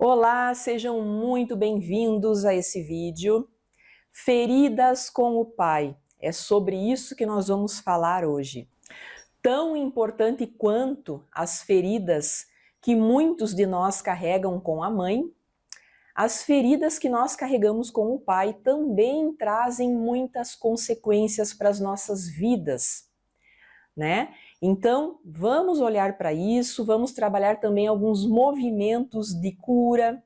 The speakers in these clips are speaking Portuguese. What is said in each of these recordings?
Olá, sejam muito bem-vindos a esse vídeo. Feridas com o pai. É sobre isso que nós vamos falar hoje. Tão importante quanto as feridas que muitos de nós carregam com a mãe, as feridas que nós carregamos com o pai também trazem muitas consequências para as nossas vidas, né? Então, vamos olhar para isso, vamos trabalhar também alguns movimentos de cura,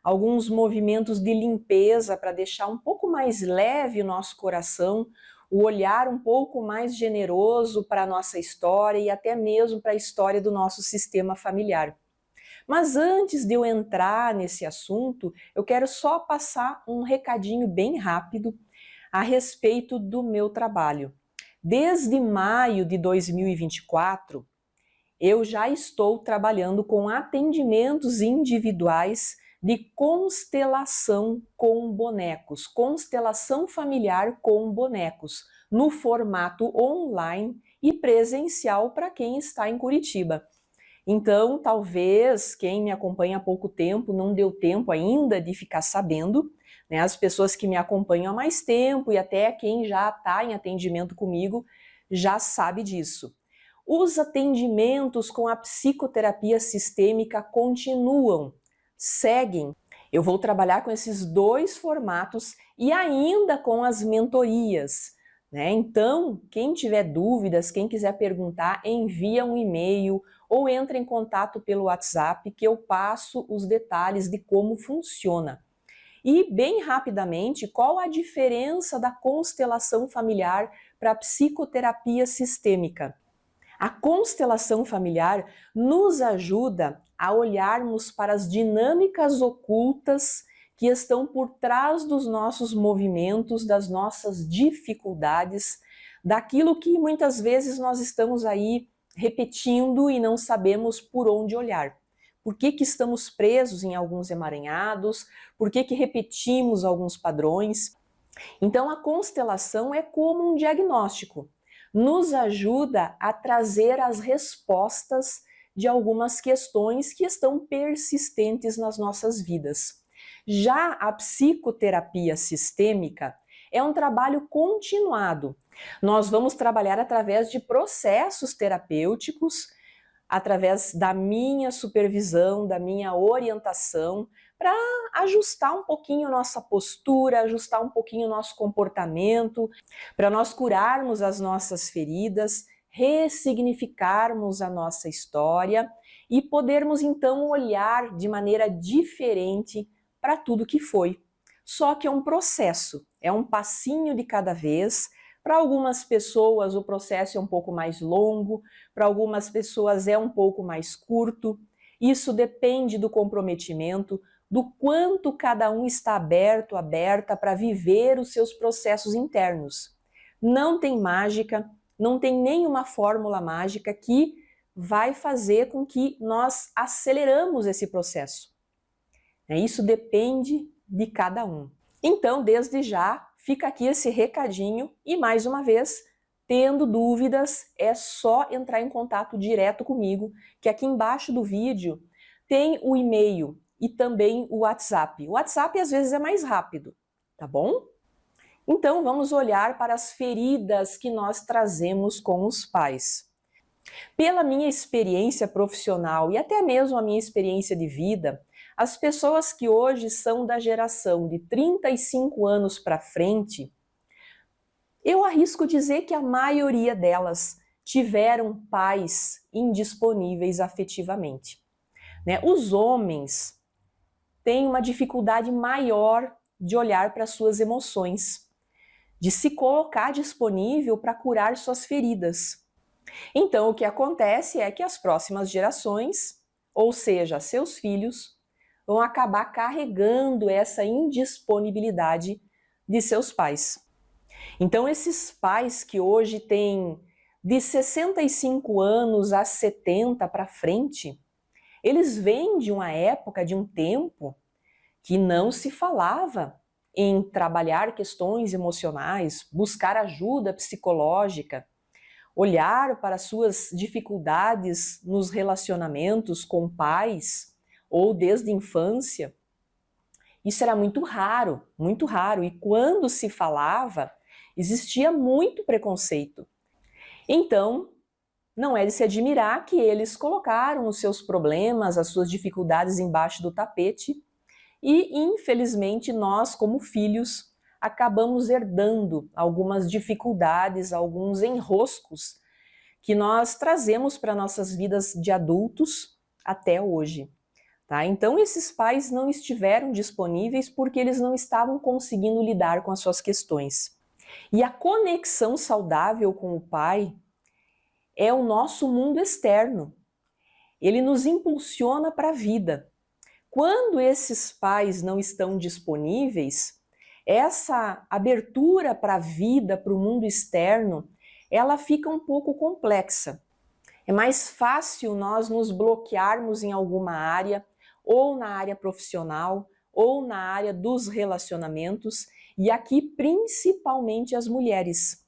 alguns movimentos de limpeza para deixar um pouco mais leve o nosso coração, o olhar um pouco mais generoso para a nossa história e até mesmo para a história do nosso sistema familiar. Mas antes de eu entrar nesse assunto, eu quero só passar um recadinho bem rápido a respeito do meu trabalho. Desde maio de 2024, eu já estou trabalhando com atendimentos individuais de constelação com bonecos, constelação familiar com bonecos, no formato online e presencial para quem está em Curitiba. Então, talvez quem me acompanha há pouco tempo não deu tempo ainda de ficar sabendo, né? As pessoas que me acompanham há mais tempo e até quem já está em atendimento comigo já sabe disso. Os atendimentos com a psicoterapia sistêmica continuam, seguem. Eu vou trabalhar com esses dois formatos e ainda com as mentorias, né? Então, quem tiver dúvidas, quem quiser perguntar, envia um e-mail ou entra em contato pelo WhatsApp que eu passo os detalhes de como funciona. E, bem rapidamente, qual a diferença da constelação familiar para a psicoterapia sistêmica? A constelação familiar nos ajuda a olharmos para as dinâmicas ocultas que estão por trás dos nossos movimentos, das nossas dificuldades, daquilo que muitas vezes nós estamos aí repetindo e não sabemos por onde olhar. Por que estamos presos em alguns emaranhados? Por que repetimos alguns padrões? Então, a constelação é como um diagnóstico. Nos ajuda a trazer as respostas de algumas questões que estão persistentes nas nossas vidas. Já a psicoterapia sistêmica é um trabalho continuado. Nós vamos trabalhar através de processos terapêuticos, através da minha supervisão, da minha orientação, para ajustar um pouquinho nossa postura, ajustar um pouquinho nosso comportamento, para nós curarmos as nossas feridas, ressignificarmos a nossa história e podermos então olhar de maneira diferente para tudo que foi. Só que é um processo, é um passinho de cada vez. Para algumas pessoas o processo é um pouco mais longo, para algumas pessoas é um pouco mais curto. Isso depende do comprometimento, do quanto cada um está aberto, aberta para viver os seus processos internos. Não tem mágica, não tem nenhuma fórmula mágica que vai fazer com que nós aceleramos esse processo. Isso depende de cada um. Então, desde já, fica aqui esse recadinho e, mais uma vez, tendo dúvidas, é só entrar em contato direto comigo, que aqui embaixo do vídeo tem o e-mail e também o WhatsApp. O WhatsApp às vezes é mais rápido, tá bom? Então, vamos olhar para as feridas que nós trazemos com os pais. Pela minha experiência profissional e até mesmo a minha experiência de vida, as pessoas que hoje são da geração de 35 anos para frente, eu arrisco dizer que a maioria delas tiveram pais indisponíveis afetivamente. Os homens têm uma dificuldade maior de olhar para suas emoções, de se colocar disponível para curar suas feridas. Então, o que acontece é que as próximas gerações, ou seja, seus filhos, vão acabar carregando essa indisponibilidade de seus pais. Então, esses pais que hoje têm de 65 anos a 70 para frente, eles vêm de uma época, de um tempo, que não se falava em trabalhar questões emocionais, buscar ajuda psicológica, olhar para suas dificuldades nos relacionamentos com pais, ou desde a infância, isso era muito raro, e quando se falava, existia muito preconceito. Então, não é de se admirar que eles colocaram os seus problemas, as suas dificuldades embaixo do tapete e, infelizmente, nós, como filhos, acabamos herdando algumas dificuldades, alguns enroscos que nós trazemos para nossas vidas de adultos até hoje. Tá? Então, esses pais não estiveram disponíveis porque eles não estavam conseguindo lidar com as suas questões. E a conexão saudável com o pai é o nosso mundo externo. Ele nos impulsiona para a vida. Quando esses pais não estão disponíveis, essa abertura para a vida, para o mundo externo, ela fica um pouco complexa. É mais fácil nós nos bloquearmos em alguma área, ou na área profissional, ou na área dos relacionamentos, e aqui principalmente as mulheres.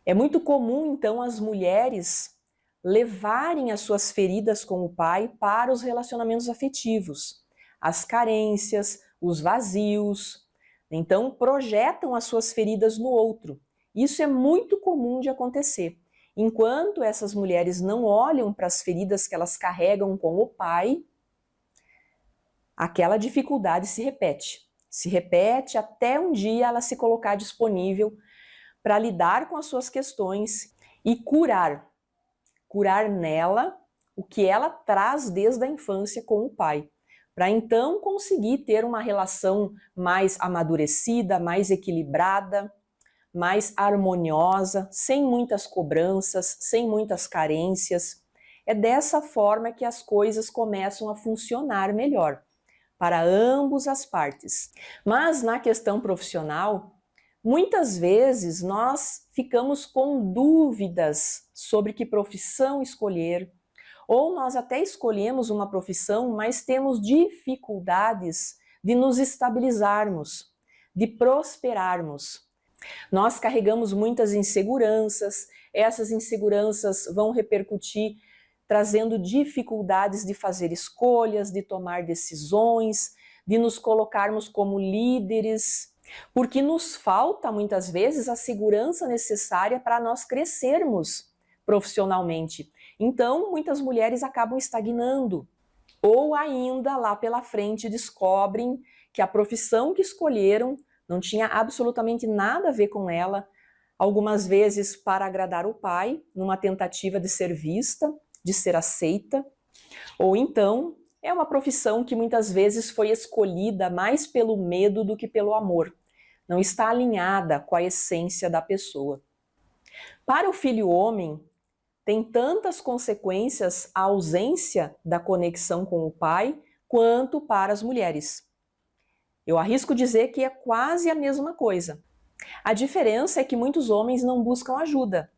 É muito comum, então, as mulheres levarem as suas feridas com o pai para os relacionamentos afetivos, as carências, os vazios. Então, projetam as suas feridas no outro. Isso é muito comum de acontecer. Enquanto essas mulheres não olham para as feridas que elas carregam com o pai, aquela dificuldade se repete. Se repete até um dia ela se colocar disponível para lidar com as suas questões e curar nela o que ela traz desde a infância com o pai, para então conseguir ter uma relação mais amadurecida, mais equilibrada, mais harmoniosa, sem muitas cobranças, sem muitas carências. É dessa forma que as coisas começam a funcionar melhor para ambas as partes. Mas na questão profissional, muitas vezes nós ficamos com dúvidas sobre que profissão escolher, ou nós até escolhemos uma profissão, mas temos dificuldades de nos estabilizarmos, de prosperarmos. Nós carregamos muitas inseguranças, essas inseguranças vão repercutir trazendo dificuldades de fazer escolhas, de tomar decisões, de nos colocarmos como líderes, porque nos falta muitas vezes a segurança necessária para nós crescermos profissionalmente. Então, muitas mulheres acabam estagnando, ou ainda lá pela frente descobrem que a profissão que escolheram não tinha absolutamente nada a ver com ela, algumas vezes para agradar o pai, numa tentativa de ser vista, de ser aceita, ou então é uma profissão que muitas vezes foi escolhida mais pelo medo do que pelo amor, não está alinhada com a essência da pessoa. Para o filho homem, tem tantas consequências a ausência da conexão com o pai, quanto para as mulheres. Eu arrisco dizer que é quase a mesma coisa. A diferença é que muitos homens não buscam ajuda.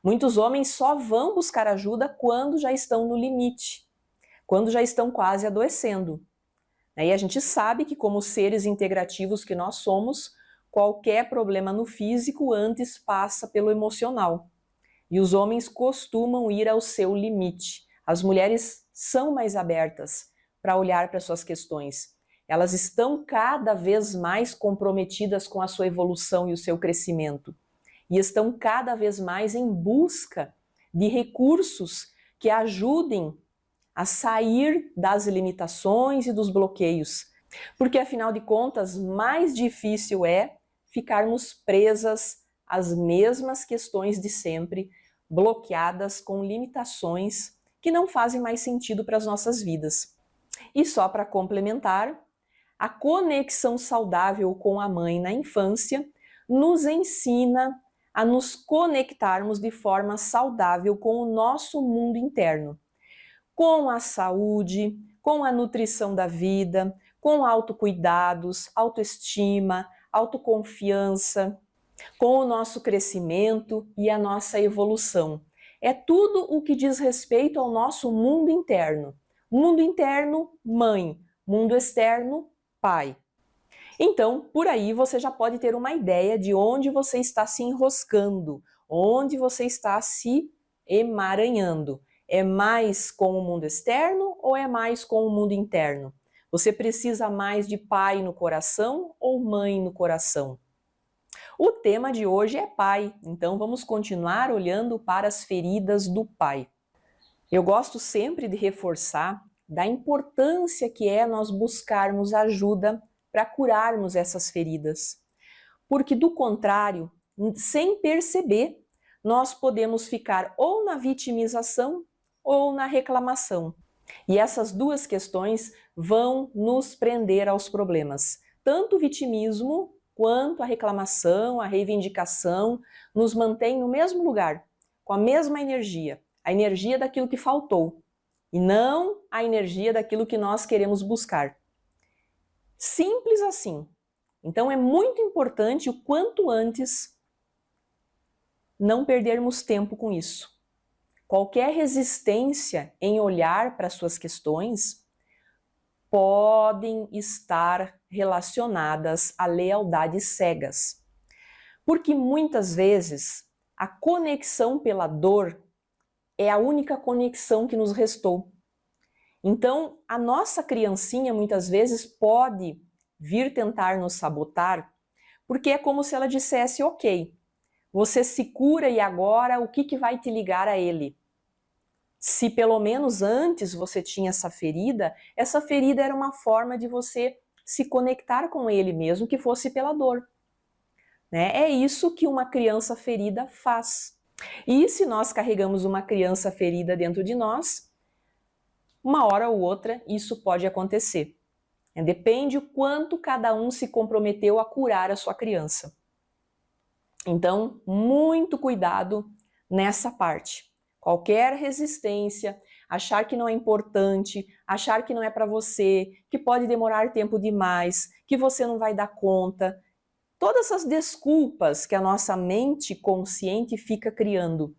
Muitos homens só vão buscar ajuda quando já estão no limite, quando já estão quase adoecendo. E a gente sabe que, como seres integrativos que nós somos, qualquer problema no físico antes passa pelo emocional. E os homens costumam ir ao seu limite. As mulheres são mais abertas para olhar para suas questões. Elas estão cada vez mais comprometidas com a sua evolução e o seu crescimento. E estão cada vez mais em busca de recursos que ajudem a sair das limitações e dos bloqueios. Porque, afinal de contas, mais difícil é ficarmos presas às mesmas questões de sempre, bloqueadas com limitações que não fazem mais sentido para as nossas vidas. E só para complementar, a conexão saudável com a mãe na infância nos ensina a nos conectarmos de forma saudável com o nosso mundo interno, com a saúde, com a nutrição da vida, com autocuidados, autoestima, autoconfiança, com o nosso crescimento e a nossa evolução. É tudo o que diz respeito ao nosso mundo interno. Mundo interno, mãe. Mundo externo, pai. Então, por aí você já pode ter uma ideia de onde você está se enroscando, onde você está se emaranhando. É mais com o mundo externo ou é mais com o mundo interno? Você precisa mais de pai no coração ou mãe no coração? O tema de hoje é pai, então vamos continuar olhando para as feridas do pai. Eu gosto sempre de reforçar da importância que é nós buscarmos ajuda para curarmos essas feridas. Porque do contrário, sem perceber, nós podemos ficar ou na vitimização ou na reclamação. E essas duas questões vão nos prender aos problemas. Tanto o vitimismo quanto a reclamação, a reivindicação, nos mantém no mesmo lugar, com a mesma energia, a energia daquilo que faltou, e não a energia daquilo que nós queremos buscar. Simples assim. Então é muito importante o quanto antes não perdermos tempo com isso. Qualquer resistência em olhar para suas questões podem estar relacionadas a lealdades cegas. Porque muitas vezes a conexão pela dor é a única conexão que nos restou. Então, a nossa criancinha muitas vezes pode vir tentar nos sabotar, porque é como se ela dissesse, ok, você se cura e agora o que vai te ligar a ele? Se pelo menos antes você tinha essa ferida era uma forma de você se conectar com ele mesmo, que fosse pela dor. Né? É isso que uma criança ferida faz. E se nós carregamos uma criança ferida dentro de nós, uma hora ou outra isso pode acontecer. Depende o quanto cada um se comprometeu a curar a sua criança. Então, muito cuidado nessa parte. Qualquer resistência, achar que não é importante, achar que não é para você, que pode demorar tempo demais, que você não vai dar conta. Todas essas desculpas que a nossa mente consciente fica criando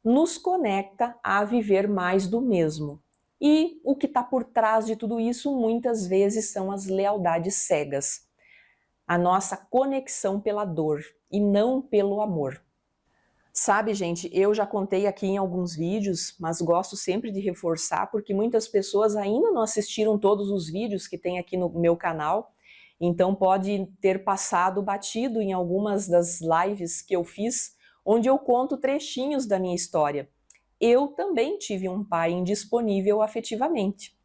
nos conecta a viver mais do mesmo. E o que está por trás de tudo isso muitas vezes são as lealdades cegas. A nossa conexão pela dor e não pelo amor. Sabe, gente, eu já contei aqui em alguns vídeos, mas gosto sempre de reforçar porque muitas pessoas ainda não assistiram todos os vídeos que tem aqui no meu canal, então pode ter passado batido em algumas das lives que eu fiz, onde eu conto trechinhos da minha história. Eu também tive um pai indisponível afetivamente.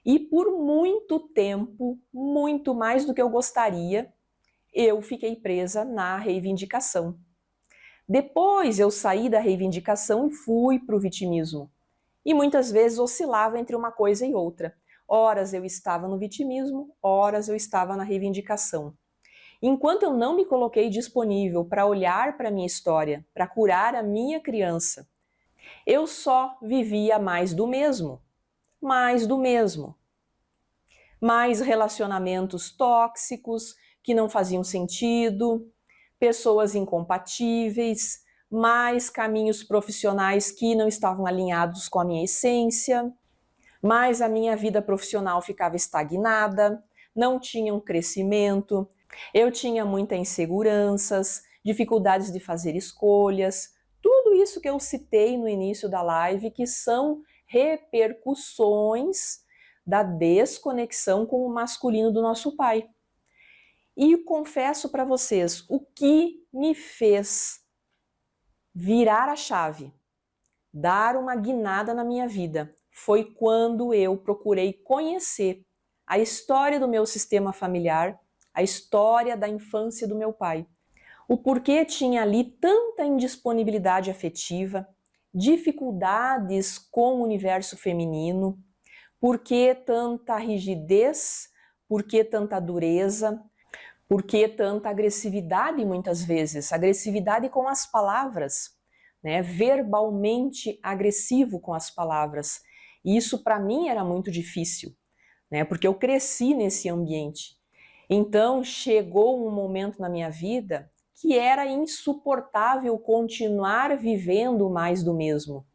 E por muito tempo, muito mais do que eu gostaria, eu fiquei presa na reivindicação. Depois eu saí da reivindicação e fui para o vitimismo. E muitas vezes oscilava entre uma coisa e outra. Horas eu estava no vitimismo, horas eu estava na reivindicação. Enquanto eu não me coloquei disponível para olhar para a minha história, para curar a minha criança, eu só vivia mais do mesmo. Mais do mesmo. Mais relacionamentos tóxicos que não faziam sentido, pessoas incompatíveis, mais caminhos profissionais que não estavam alinhados com a minha essência, mais a minha vida profissional ficava estagnada, não tinha um crescimento, eu tinha muitas inseguranças, dificuldades de fazer escolhas, tudo isso que eu citei no início da live, que são repercussões da desconexão com o masculino do nosso pai. E confesso para vocês, o que me fez virar a chave, dar uma guinada na minha vida, foi quando eu procurei conhecer a história do meu sistema familiar, a história da infância do meu pai. O porquê tinha ali tanta indisponibilidade afetiva, dificuldades com o universo feminino, por que tanta rigidez, por que tanta dureza, por que tanta agressividade muitas vezes, agressividade com as palavras, né? Verbalmente agressivo com as palavras. E isso para mim era muito difícil, né? Porque eu cresci nesse ambiente. Então chegou um momento na minha vida que era insuportável continuar vivendo mais do mesmo.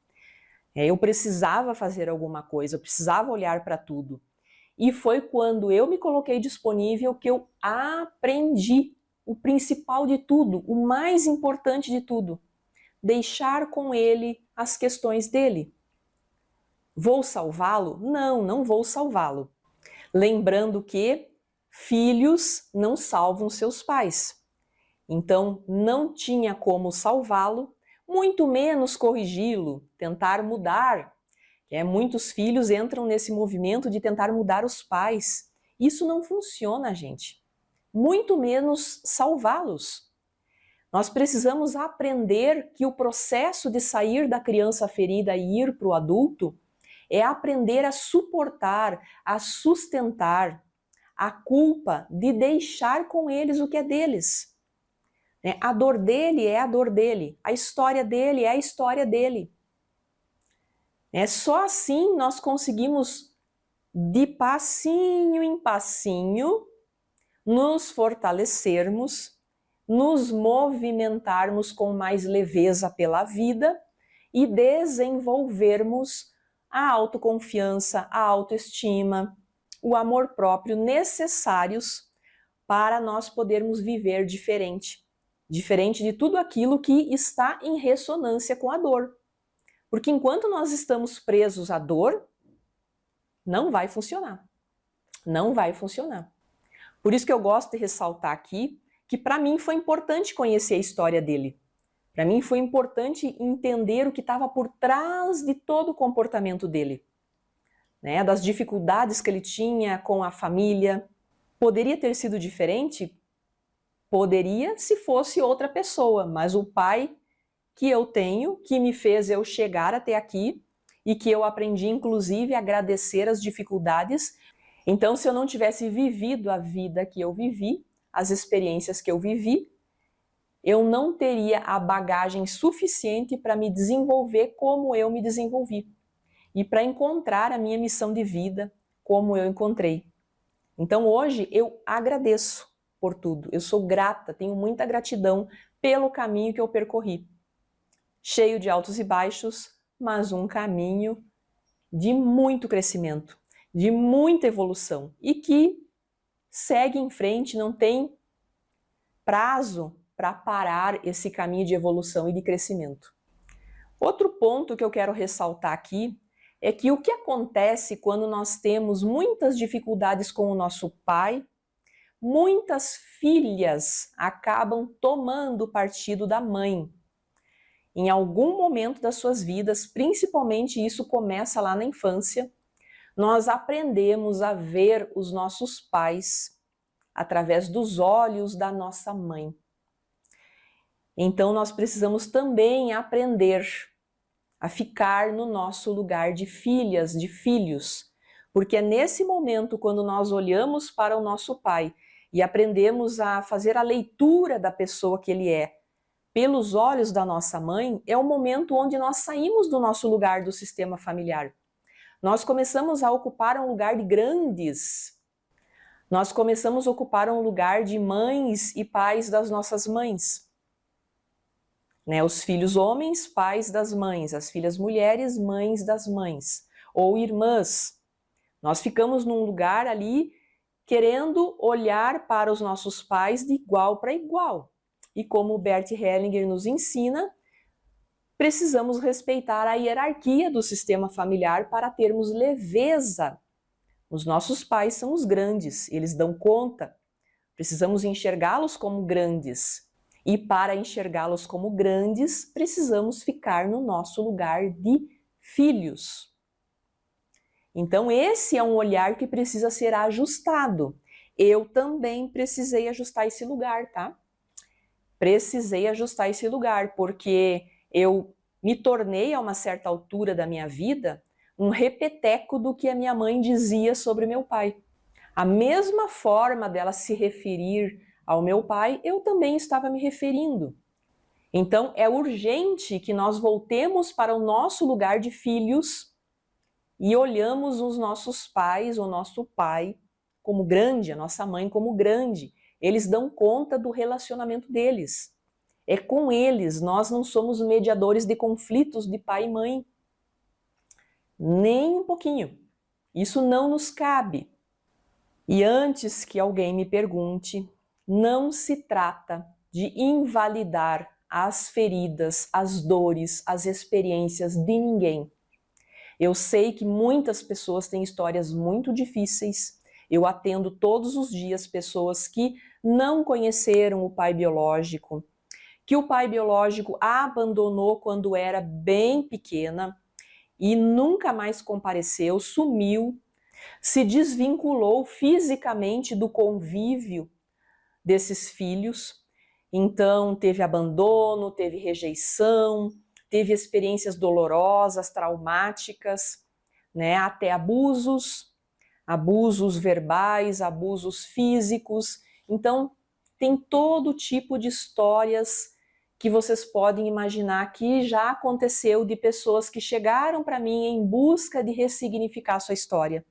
Eu precisava fazer alguma coisa, eu precisava olhar para tudo. E foi quando eu me coloquei disponível que eu aprendi o principal de tudo, o mais importante de tudo, deixar com ele as questões dele. Vou salvá-lo? Não, não vou salvá-lo. Lembrando que filhos não salvam seus pais. Então, não tinha como salvá-lo, muito menos corrigi-lo, tentar mudar. Muitos filhos entram nesse movimento de tentar mudar os pais. Isso não funciona, gente. Muito menos salvá-los. Nós precisamos aprender que o processo de sair da criança ferida e ir para o adulto é aprender a suportar, a sustentar a culpa de deixar com eles o que é deles. A dor dele é a dor dele, a história dele é a história dele. Só assim nós conseguimos, de passinho em passinho, nos fortalecermos, nos movimentarmos com mais leveza pela vida e desenvolvermos a autoconfiança, a autoestima, o amor próprio necessários para nós podermos viver diferente. Diferente de tudo aquilo que está em ressonância com a dor. Porque enquanto nós estamos presos à dor, não vai funcionar. Não vai funcionar. Por isso que eu gosto de ressaltar aqui que para mim foi importante conhecer a história dele. Para mim foi importante entender o que estava por trás de todo o comportamento dele. Das dificuldades que ele tinha com a família. Poderia ter sido diferente? Poderia se fosse outra pessoa, mas o pai que eu tenho, que me fez eu chegar até aqui e que eu aprendi inclusive a agradecer as dificuldades. Então, se eu não tivesse vivido a vida que eu vivi, as experiências que eu vivi, eu não teria a bagagem suficiente para me desenvolver como eu me desenvolvi e para encontrar a minha missão de vida como eu encontrei. Então, hoje eu agradeço por tudo. Eu sou grata, tenho muita gratidão pelo caminho que eu percorri. Cheio de altos e baixos, mas um caminho de muito crescimento, de muita evolução e que segue em frente, não tem prazo para parar esse caminho de evolução e de crescimento. Outro ponto que eu quero ressaltar aqui é que o que acontece quando nós temos muitas dificuldades com o nosso pai, muitas filhas acabam tomando partido da mãe. Em algum momento das suas vidas, principalmente isso começa lá na infância, nós aprendemos a ver os nossos pais através dos olhos da nossa mãe. Então nós precisamos também aprender a ficar no nosso lugar de filhas, de filhos, porque é nesse momento quando nós olhamos para o nosso pai e aprendemos a fazer a leitura da pessoa que ele é, pelos olhos da nossa mãe, é o momento onde nós saímos do nosso lugar do sistema familiar. Nós começamos a ocupar um lugar de grandes. Nós começamos a ocupar um lugar de mães e pais das nossas mães. Os filhos homens, pais das mães, as filhas mulheres, mães das mães, ou irmãs. Nós ficamos num lugar ali querendo olhar para os nossos pais de igual para igual. E como o Bert Hellinger nos ensina, precisamos respeitar a hierarquia do sistema familiar para termos leveza. Os nossos pais são os grandes, eles dão conta. Precisamos enxergá-los como grandes. E para enxergá-los como grandes, precisamos ficar no nosso lugar de filhos. Então esse é um olhar que precisa ser ajustado. Eu também precisei ajustar esse lugar, tá? Precisei ajustar esse lugar, porque eu me tornei, a uma certa altura da minha vida, um repeteco do que a minha mãe dizia sobre meu pai. A mesma forma dela se referir ao meu pai, eu também estava me referindo. Então é urgente que nós voltemos para o nosso lugar de filhos e olhamos os nossos pais, o nosso pai como grande, a nossa mãe como grande. Eles dão conta do relacionamento deles. É com eles, nós não somos mediadores de conflitos de pai e mãe. Nem um pouquinho. Isso não nos cabe. E antes que alguém me pergunte, não se trata de invalidar as feridas, as dores, as experiências de ninguém. Eu sei que muitas pessoas têm histórias muito difíceis. Eu atendo todos os dias pessoas que não conheceram o pai biológico, que o pai biológico a abandonou quando era bem pequena e nunca mais compareceu, sumiu, se desvinculou fisicamente do convívio desses filhos. Então teve abandono, teve rejeição, teve experiências dolorosas, traumáticas, né? Até abusos verbais, abusos físicos. Então tem todo tipo de histórias que vocês podem imaginar que já aconteceu de pessoas que chegaram para mim em busca de ressignificar sua história,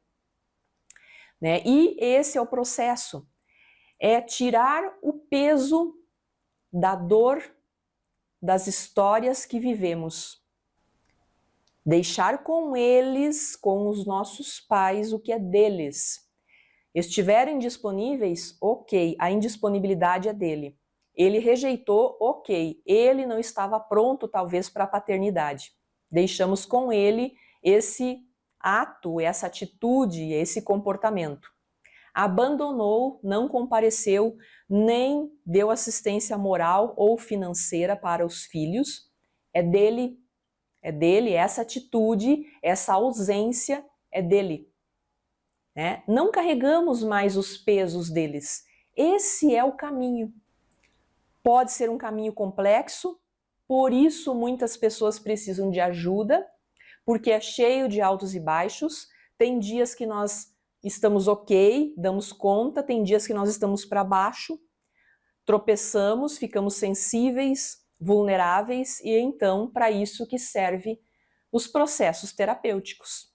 né? E esse é o processo, é tirar o peso da dor das histórias que vivemos. Deixar com eles, com os nossos pais, o que é deles. Estiverem disponíveis, ok, a indisponibilidade é dele. Ele rejeitou, ok, ele não estava pronto talvez para a paternidade. Deixamos com ele esse ato, essa atitude, esse comportamento. Abandonou, não compareceu, nem deu assistência moral ou financeira para os filhos. É dele, essa atitude, essa ausência é dele. Né? Não carregamos mais os pesos deles. Esse é o caminho. Pode ser um caminho complexo, por isso muitas pessoas precisam de ajuda, porque é cheio de altos e baixos. Tem dias que nós estamos ok, damos conta, tem dias que nós estamos para baixo, tropeçamos, ficamos sensíveis, vulneráveis, e então para isso que serve os processos terapêuticos.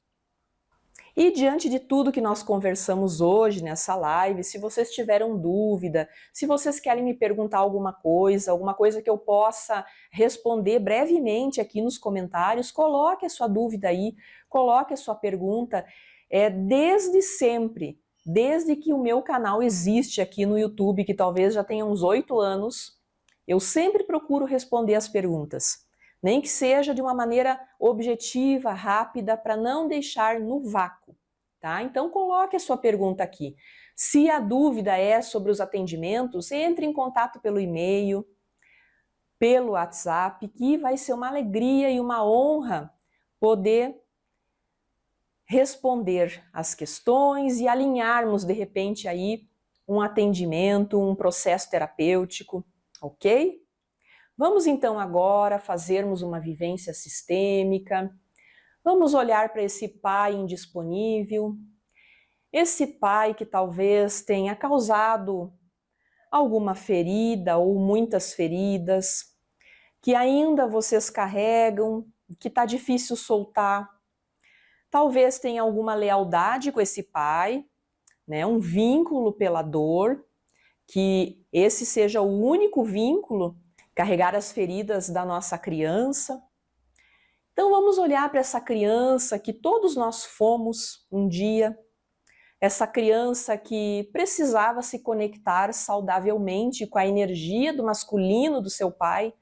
E diante de tudo que nós conversamos hoje nessa live, se vocês tiveram dúvida, se vocês querem me perguntar alguma coisa que eu possa responder brevemente aqui nos comentários, coloque a sua dúvida aí, coloque a sua pergunta. Desde sempre, desde que o meu canal existe aqui no YouTube, que talvez já tenha uns 8 anos, eu sempre procuro responder as perguntas. Nem que seja de uma maneira objetiva, rápida, para não deixar no vácuo, tá? Então coloque a sua pergunta aqui. Se a dúvida é sobre os atendimentos, entre em contato pelo e-mail, pelo WhatsApp, que vai ser uma alegria e uma honra poder responder as questões e alinharmos de repente aí um atendimento, um processo terapêutico, ok? Vamos então agora fazermos uma vivência sistêmica. Vamos olhar para esse pai indisponível, esse pai que talvez tenha causado alguma ferida ou muitas feridas, que ainda vocês carregam, que está difícil soltar. Talvez tenha alguma lealdade com esse pai, né? Um vínculo pela dor, que esse seja o único vínculo, carregar as feridas da nossa criança. Então vamos olhar para essa criança que todos nós fomos um dia, essa criança que precisava se conectar saudavelmente com a energia do masculino do seu pai,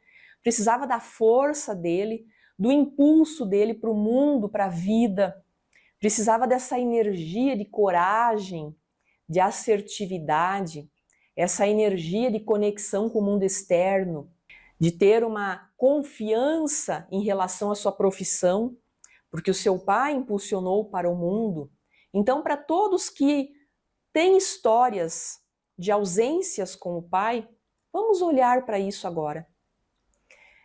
precisava da força dele, do impulso dele para o mundo, para a vida, precisava dessa energia de coragem, de assertividade, essa energia de conexão com o mundo externo, de ter uma confiança em relação à sua profissão, porque o seu pai impulsionou para o mundo. Então, para todos que têm histórias de ausências com o pai, vamos olhar para isso agora.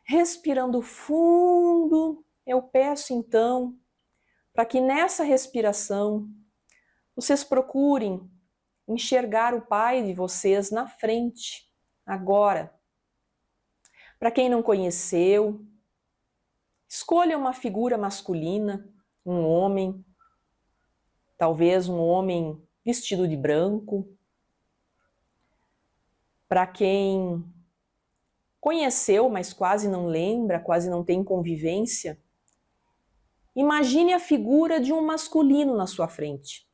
Respirando fundo, eu peço então para que nessa respiração vocês procurem enxergar o pai de vocês na frente, agora. Para quem não conheceu, escolha uma figura masculina, um homem, talvez um homem vestido de branco. Para quem conheceu, mas quase não lembra, quase não tem convivência, imagine a figura de um masculino na sua frente.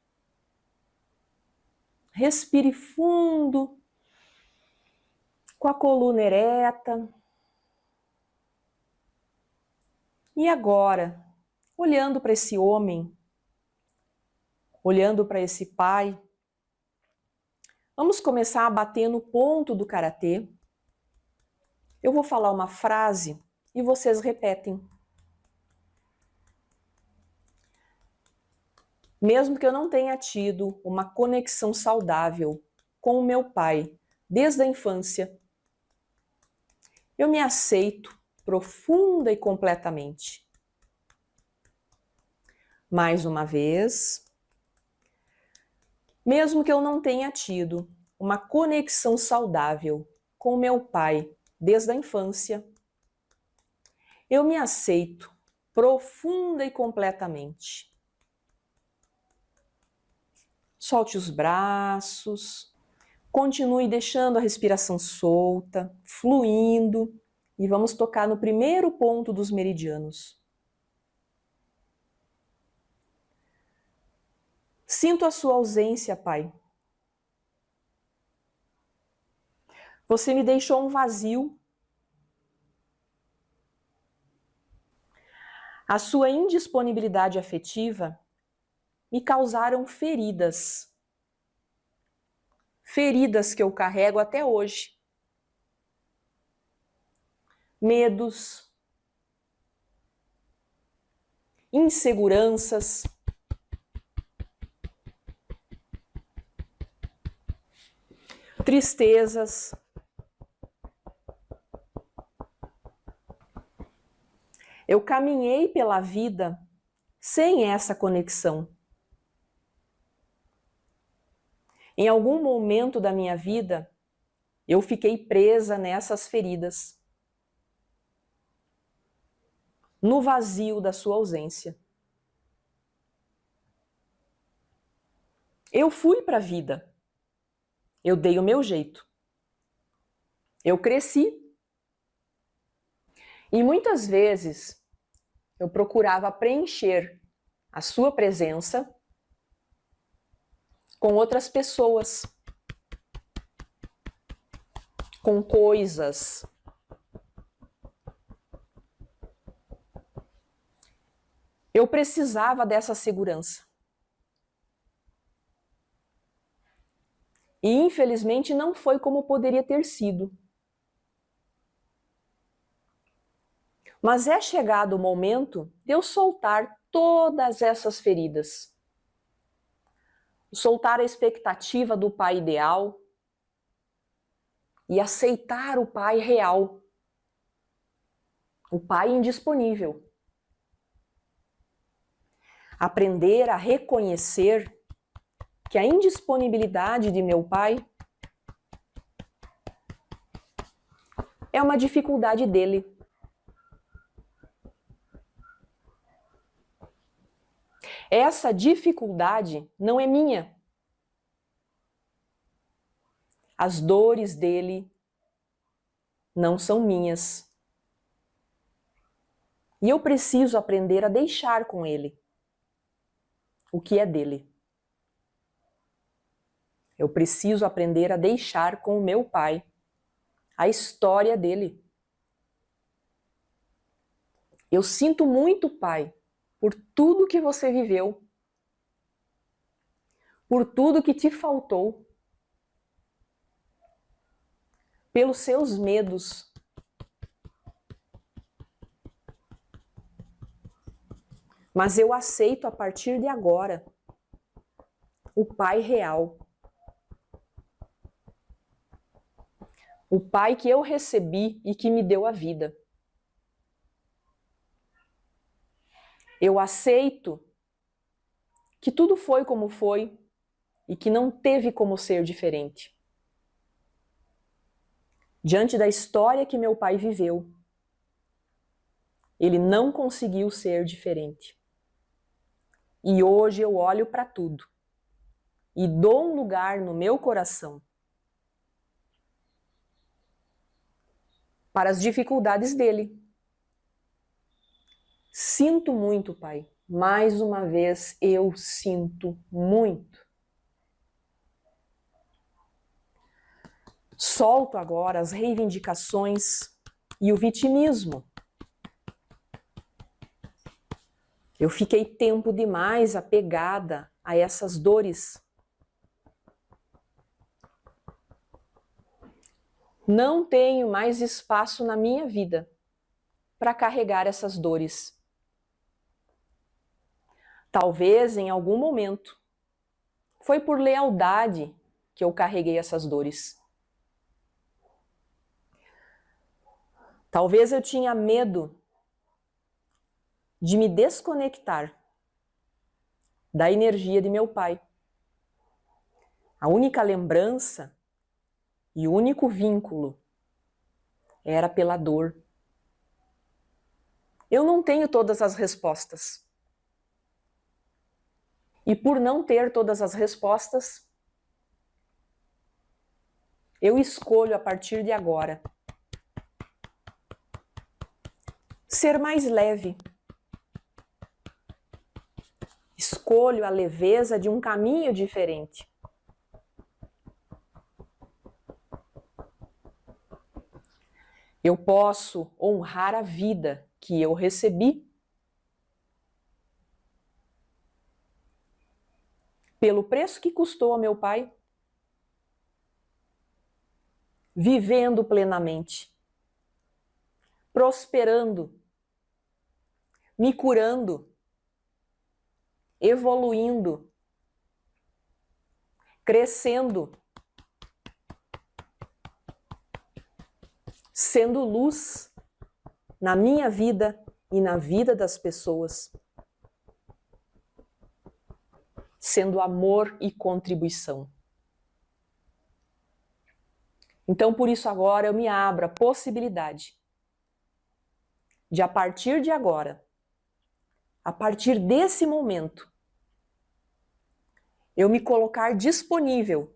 Respire fundo, com a coluna ereta. E agora, olhando para esse homem, olhando para esse pai. Vamos começar a bater no ponto do karatê. Eu vou falar uma frase e vocês repetem. Mesmo que eu não tenha tido uma conexão saudável com o meu pai desde a infância, eu me aceito profunda e completamente. Mais uma vez, mesmo que eu não tenha tido uma conexão saudável com o meu pai desde a infância, eu me aceito profunda e completamente. Solte os braços, continue deixando a respiração solta, fluindo, e vamos tocar no primeiro ponto dos meridianos. Sinto a sua ausência, Pai. Você me deixou um vazio. A sua indisponibilidade afetiva me causaram feridas. Feridas que eu carrego até hoje. Medos, inseguranças, tristezas. Eu caminhei pela vida sem essa conexão. Em algum momento da minha vida, eu fiquei presa nessas feridas, no vazio da sua ausência. Eu fui para a vida. Eu dei o meu jeito. Eu cresci. E muitas vezes eu procurava preencher a sua presença com outras pessoas, com coisas. Eu precisava dessa segurança. E infelizmente não foi como poderia ter sido. Mas é chegado o momento de eu soltar todas essas feridas. Soltar a expectativa do pai ideal e aceitar o pai real. O pai indisponível. Aprender a reconhecer que a indisponibilidade de meu pai é uma dificuldade dele. Essa dificuldade não é minha. As dores dele não são minhas. E eu preciso aprender a deixar com ele o que é dele. Eu preciso aprender a deixar com o meu pai a história dele. Eu sinto muito, pai, por tudo que você viveu, por tudo que te faltou, pelos seus medos. Mas eu aceito a partir de agora o pai real. O pai que eu recebi e que me deu a vida. Eu aceito que tudo foi como foi e que não teve como ser diferente. Diante da história que meu pai viveu, ele não conseguiu ser diferente. E hoje eu olho para tudo e dou um lugar no meu coração para as dificuldades dele. Sinto muito, pai. Mais uma vez, eu sinto muito. Solto agora as reivindicações e o vitimismo. Eu fiquei tempo demais apegada a essas dores. Não tenho mais espaço na minha vida para carregar essas dores. Talvez em algum momento foi por lealdade que eu carreguei essas dores. Talvez eu tinha medo de me desconectar da energia de meu pai. A única lembrança e o único vínculo era pela dor. Eu não tenho todas as respostas. E por não ter todas as respostas, eu escolho a partir de agora ser mais leve. Escolho a leveza de um caminho diferente. Eu posso honrar a vida que eu recebi pelo preço que custou a meu pai, vivendo plenamente, prosperando, me curando, evoluindo, crescendo, sendo luz na minha vida e na vida das pessoas, sendo amor e contribuição. Então, por isso agora eu me abro a possibilidade de, a partir de agora, a partir desse momento, eu me colocar disponível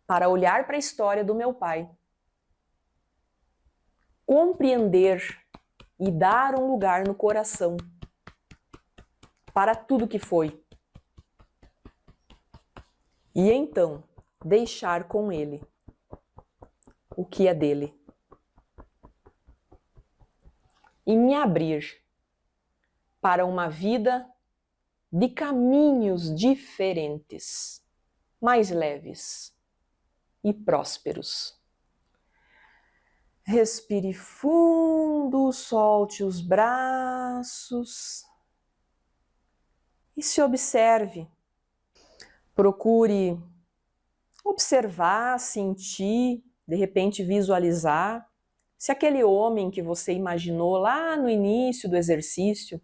para olhar para a história do meu pai, compreender e dar um lugar no coração para tudo que foi. E então, deixar com ele o que é dele. E me abrir para uma vida de caminhos diferentes, mais leves e prósperos. Respire fundo, solte os braços e se observe. Procure observar, sentir, de repente visualizar se aquele homem que você imaginou lá no início do exercício,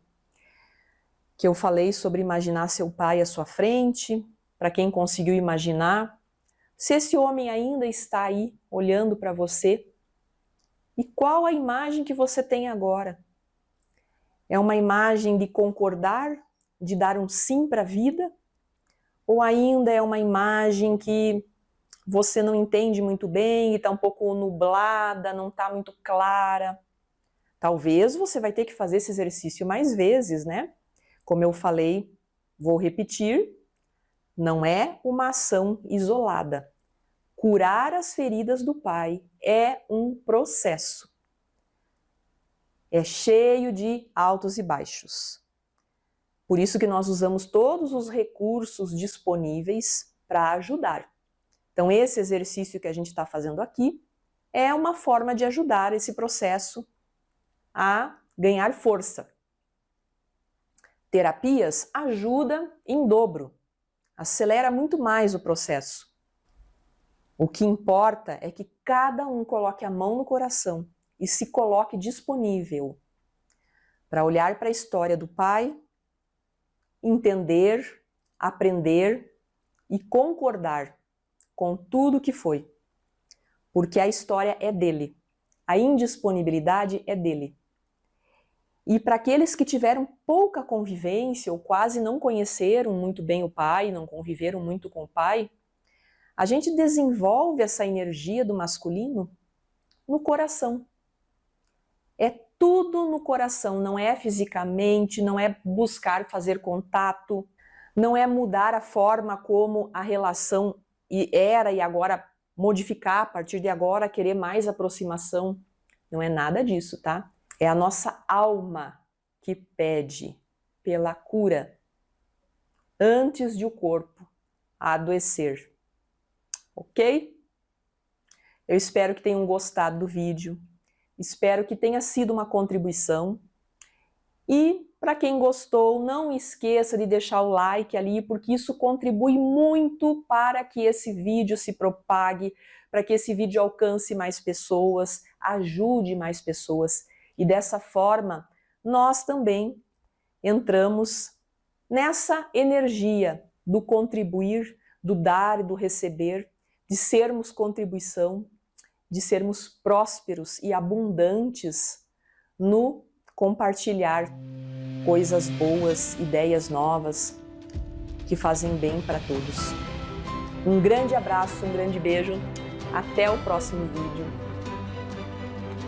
que eu falei sobre imaginar seu pai à sua frente, para quem conseguiu imaginar, se esse homem ainda está aí olhando para você. E qual a imagem que você tem agora? É uma imagem de concordar, de dar um sim para a vida? Ou ainda é uma imagem que você não entende muito bem e está um pouco nublada, não está muito clara? Talvez você vai ter que fazer esse exercício mais vezes, né? Como eu falei, vou repetir, não é uma ação isolada. Curar as feridas do pai é um processo. É cheio de altos e baixos. Por isso que nós usamos todos os recursos disponíveis para ajudar. Então, esse exercício que a gente está fazendo aqui é uma forma de ajudar esse processo a ganhar força. Terapias ajudam em dobro, acelera muito mais o processo. O que importa é que cada um coloque a mão no coração e se coloque disponível para olhar para a história do pai, entender, aprender e concordar com tudo que foi. Porque a história é dele, a indisponibilidade é dele. E para aqueles que tiveram pouca convivência ou quase não conheceram muito bem o pai, não conviveram muito com o pai, a gente desenvolve essa energia do masculino no coração. É tudo no coração, não é fisicamente, não é buscar fazer contato, não é mudar a forma como a relação era e agora modificar a partir de agora, querer mais aproximação. Não é nada disso, tá? É a nossa alma que pede pela cura antes de o corpo adoecer, ok? Eu espero que tenham gostado do vídeo, espero que tenha sido uma contribuição e para quem gostou, não esqueça de deixar o like ali, porque isso contribui muito para que esse vídeo se propague, para que esse vídeo alcance mais pessoas, ajude mais pessoas e dessa forma nós também entramos nessa energia do contribuir, do dar e do receber, de sermos contribuição, de sermos prósperos e abundantes no compartilhar coisas boas, ideias novas que fazem bem para todos. Um grande abraço, um grande beijo, até o próximo vídeo.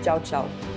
Tchau, tchau.